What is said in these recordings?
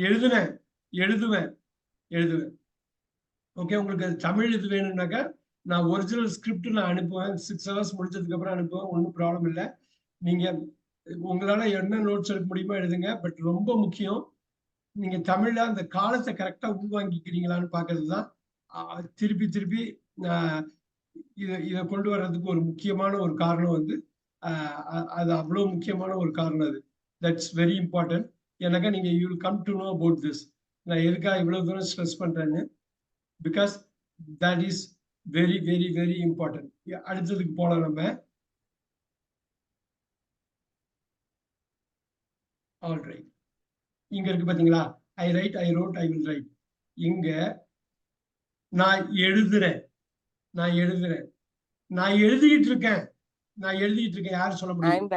எழுதுனேன், எழுதுவேன், எழுதுவேன். ஓகே, உங்களுக்கு தமிழ் இது வேணும்னாக்கா நான் ஒரிஜினல் ஸ்கிரிப்ட் நான் அனுப்புவேன். 6 ஹவர்ஸ் முடிச்சதுக்கு அப்புறம் அனுப்புவேன். ஒன்றும் ப்ராப்ளம் இல்லை. நீங்க உங்களால என்ன நோட்ஸ் எடுக்க முடியுமோ எழுதுங்க. பட் ரொம்ப முக்கியம், நீங்க தமிழ்ல அந்த காலத்தை கரெக்டா உள்வாங்கிக்கிறீங்களான்னு பாக்குறது தான் திருப்பி திருப்பி இதை கொண்டு வர்றதுக்கு ஒரு முக்கியமான ஒரு காரணம் வந்து அது அவ்வளவு முக்கியமான ஒரு காரணம். அது தட்ஸ் வெரி இம்பார்ட்டன்ட். எனக்கு நீங்க you will come to know about this. நான் எதுக்காக இவ்வளவு தூரம் ஸ்ட்ரெஸ் பண்றேன்னு, because that is very very very important. அடுத்ததுக்கு போலாம் நம்ம. ஆல் ரைட், இங்க இருக்கு பாத்தீங்களா, I write, I wrote, I will write. இங்க நான் எழுதுறேன், நான் எழுதுறேன், நான் எழுதிட்டு இருக்கேன், நான் எழுதிட்டு இருக்கேன். யாரும் சொல்ல முடியும்?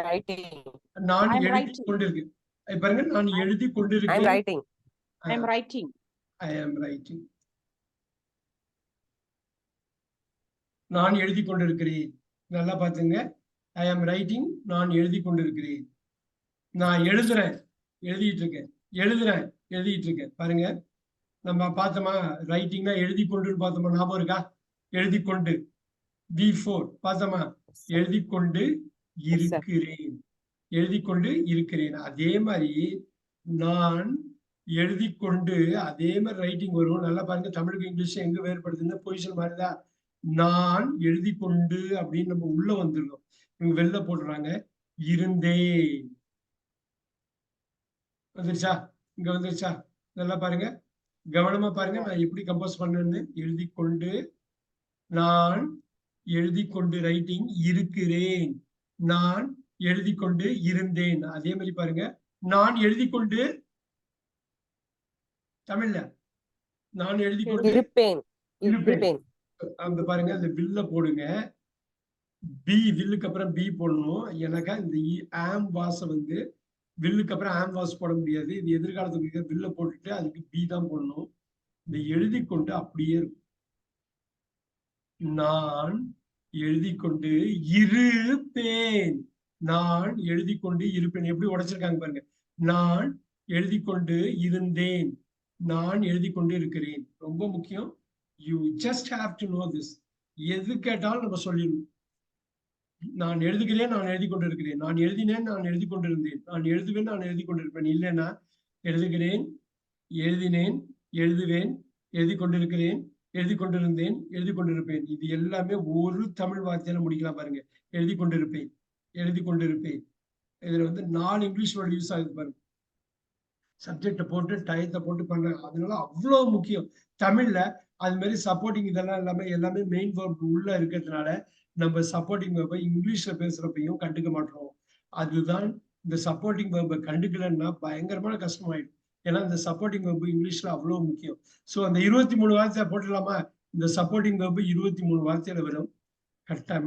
நான் எழுதி கொண்டிருக்கேன். பாருங்க, நான் எழுதி கொண்டிருக்கிறேன். I am writing. I am writing. நான் எழுதி கொண்டிருக்கிறேன். நல்லா பாத்துங்க. I am writing. நான் எழுதி கொண்டிருக்கிறேன். நான் எழுதுறேன், எழுதிட்டு இருக்கேன். எழுதுறேன், எழுதிட்டு இருக்கேன். பாருங்க, நம்ம பார்த்தோமா ரைட்டிங்னா எழுதி கொண்டுன்னு பார்த்தோமா? ஞாபகம் இருக்கா? எழுதி கொண்டு V4 பார்த்தோமா? எழுதி கொண்டு இருக்கிறேன், எழுதி கொண்டு இருக்கிறேன். அதே மாதிரி நான் எழுதி கொண்டு, அதே மாதிரி ரைட்டிங் வரும். நல்லா பாருங்க, தமிழுக்கு இங்கிலீஷ் எங்க வேறுபடுதுன்னா பொசிஷன் மாதிரிதான். நான் எழுதி கொண்டு அப்படின்னு நம்ம உள்ள வந்துடணும். இவங்க வெளில போட்டுறாங்க இருந்தேன். வந்துருச்சா? இங்க வந்துருச்சா? நல்லா பாருங்க, கவனமா பாருங்க நான் எப்படி கம்போஸ் பண்ணேன்னு. எழுதி கொண்டு, நான் எழுதி கொண்டு ரைட்டிங் இருக்கிறேன், நான் எழுதி கொண்டு இருந்தேன். அதே மாதிரி பாருங்க, நான் எழுதி கொண்டு தமிழ்ல நான் எழுதி கொண்டு இருப்பேன். அந்த பாருங்க, அந்த வில்ல போடுங்க. பி, வில்லுக்கு அப்புறம் பி போடணும். எனக்கு இந்த ஆம் வாச வந்து வில்லுக்கு அப்புறம் ஆம் வாஸ் போட முடியாது. இது எதிர்காலத்துக்கு வில்ல போட்டுட்டு அதுக்கு பி தான் போடணும். இந்த எழுதி கொண்டு அப்படியே இருக்கும். நான் எழுதி கொண்டு இருப்பேன், நான் எழுதி கொண்டு இருப்பேன். எப்படி உடைச்சிருக்காங்க பாருங்க. நான் எழுதி கொண்டு இருந்தேன், நான் எழுதி கொண்டு இருக்கிறேன். ரொம்ப முக்கியம். You just have to know this. எது கேட்டாலும் நம்ம சொல்லிடணும். நான் எழுதுகிறேன், நான் எழுதி கொண்டிருக்கிறேன். நான் எழுதினேன், நான் எழுதி கொண்டிருந்தேன். நான் எழுதுவேன், நான் எழுதி கொண்டிருப்பேன். இல்லைன்னா எழுதுகிறேன், எழுதினேன், எழுதுவேன், எழுதி கொண்டிருக்கிறேன், எழுதி கொண்டிருந்தேன், எழுதி கொண்டிருப்பேன். இது எல்லாமே ஒரு தமிழ் வார்த்தையில முடிக்கலாம் பாருங்க. எழுதி கொண்டிருப்பேன், எழுதி கொண்டிருப்பேன். இதுல வந்து 4 இங்கிலீஷ் வேர்டு யூஸ் ஆகுது பாருங்க. சப்ஜெக்ட போட்டு டயத்தை போட்டு பண்றேன். அதனால அவ்வளவு முக்கியம். தமிழ்ல அது மாதிரி சப்போர்ட்டிங் இதெல்லாம் எல்லாமே மெயின் வேர்ப் உள்ள இருக்கிறதுனால நம்ம சப்போர்ட்டிங் வேர்பை இங்கிலீஷ்ல பேசுறப்பையும் கண்டுக்க மாட்டோம். அதுதான் இந்த சப்போர்ட்டிங் வேர்பை கண்டுக்கலன்னா பயங்கரமான கஷ்டமாயிடும். ஏன்னா இந்த சப்போர்ட்டிங் வேர்பு இங்கிலீஷ்ல அவ்வளவு முக்கியம். சோ அந்த 23 வார்த்தையை போட்டுடலாமா? இந்த சப்போர்ட்டிங் வேர்பு 23 வார்த்தையில வரும். கரெக்டா?